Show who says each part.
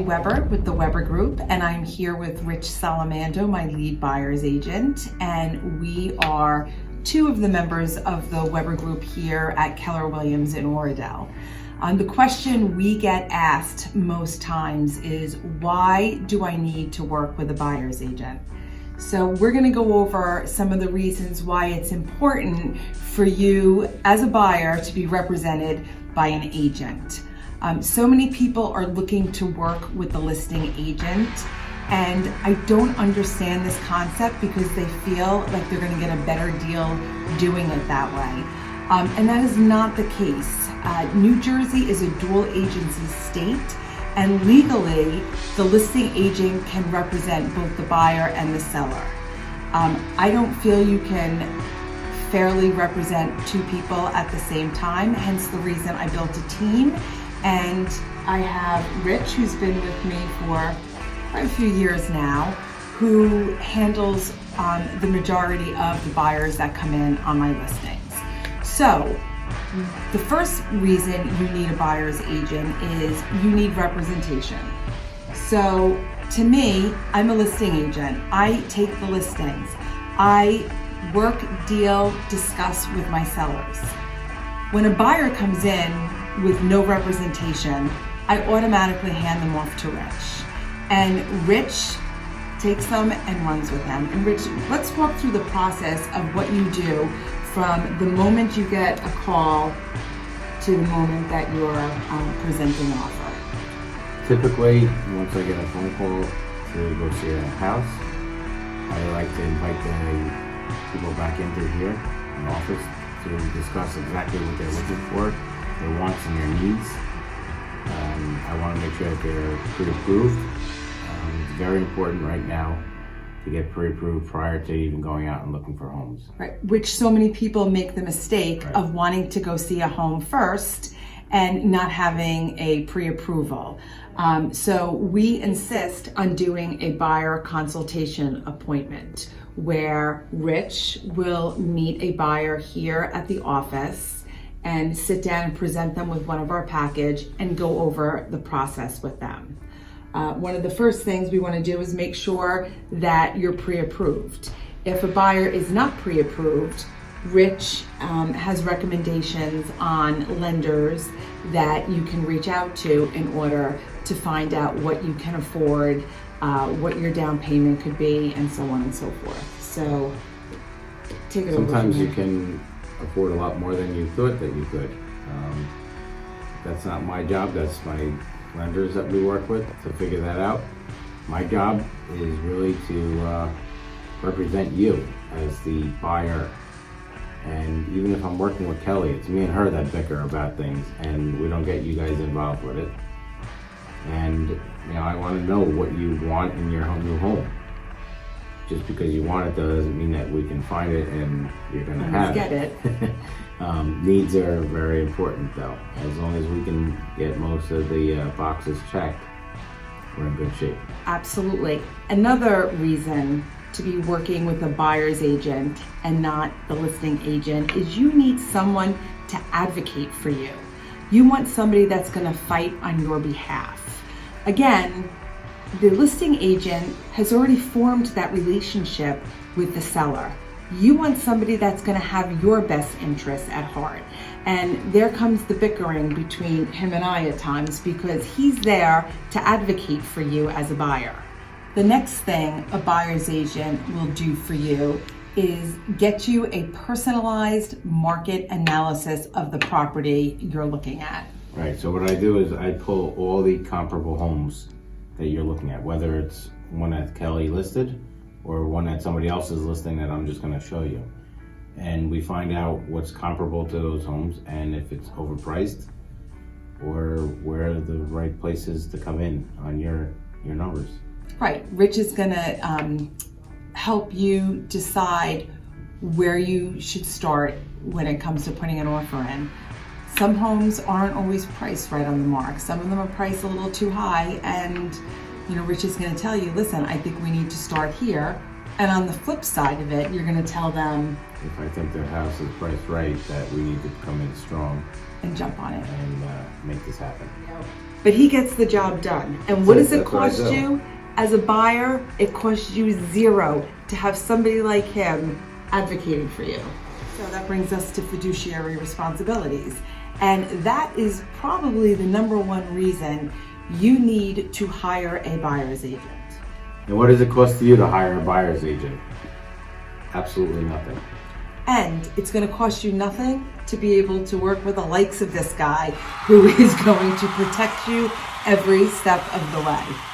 Speaker 1: Stephanie Weber with the Weber Group, and I'm here with Rich Solimando, my lead buyer's agent, and we are two of the members of the Weber Group here at Keller Williams in Oradell. The question we get asked most times is, why do I need to work with a buyer's agent? So we're going to go over some of the reasons why it's important for you as a buyer to be represented by an agent. So many people are looking to work with the listing agent, and I don't understand this concept because they feel like they're going to get a better deal doing it that way. And that is not the case. New Jersey is a dual agency state, and legally, the listing agent can represent both the buyer and the seller. I don't feel you can fairly represent two people at the same time, hence the reason I built a team. And I have Rich, who's been with me for quite a few years now, who handles the majority of the buyers that come in on my listings. So, the first reason you need a buyer's agent is you need representation. So to me, I'm a listing agent. I take the listings. I work, deal, discuss with my sellers. When a buyer comes in with no representation, I automatically hand them off to Rich. And Rich takes them and runs with them. And Rich, let's walk through the process of what you do from the moment you get a call to the moment that you're presenting an offer.
Speaker 2: Typically, once I get a phone call to go see a house, I like to invite the people back into here in the office to discuss exactly what they're looking for, their wants and their needs. I want to make sure that they're pre-approved. It's very important right now to get pre-approved prior to even going out and looking for homes.
Speaker 1: Right, which so many people make the mistake of wanting to go see a home first and not having a pre-approval. So we insist on doing a buyer consultation appointment where Rich will meet a buyer here at the office and sit down and present them with one of our package and go over the process with them. One of the first things we want to do is make sure that you're pre-approved. If a buyer is not pre-approved, Rich has recommendations on lenders that you can reach out to in order to find out what you can afford, what your down payment could be, and so on and so forth. So take it over.
Speaker 2: Sometimes you can afford a lot more than you thought that you could. That's not my job, that's my lenders that we work with to figure that out. My job is really to represent you as the buyer, and even if I'm working with Kelly, it's me and her that bicker about things, and we don't get you guys involved with it. And you know, I want to know what you want in your new home. Just because you want it doesn't mean that we can find it and you're going to have it. Needs are very important though. As long as we can get most of the boxes checked, we're in good shape.
Speaker 1: Absolutely. Another reason to be working with a buyer's agent and not the listing agent is you need someone to advocate for you. You want somebody that's going to fight on your behalf. Again, the listing agent has already formed that relationship with the seller. You want somebody that's going to have your best interests at heart. And there comes the bickering between him and I at times because he's there to advocate for you as a buyer. The next thing a buyer's agent will do for you is get you a personalized market analysis of the property you're looking at.
Speaker 2: Right, so what I do is I pull all the comparable homes that you're looking at, whether it's one that Kelly listed or one that somebody else is listing that I'm just going to show you. And we find out what's comparable to those homes and if it's overpriced or where the right places to come in on your numbers.
Speaker 1: Right, Rich is going to help you decide where you should start when it comes to putting an offer in. Some homes aren't always priced right on the mark. Some of them are priced a little too high, and Rich is going to tell you, listen, I think we need to start here. And on the flip side of it, you're going to tell them,
Speaker 2: if I think their house is priced right, that we need to come in strong
Speaker 1: and jump on it
Speaker 2: and make this happen.
Speaker 1: Yep. but he gets the job done. And what does it
Speaker 2: That's what I
Speaker 1: cost
Speaker 2: do.
Speaker 1: you? As a buyer, it costs you zero to have somebody like him advocating for you. So that brings us to fiduciary responsibilities. And that is probably the number one reason you need to hire a buyer's agent.
Speaker 2: And what does it cost to you to hire a buyer's agent? Absolutely nothing.
Speaker 1: And it's going to cost you nothing to be able to work with the likes of this guy who is going to protect you every step of the way.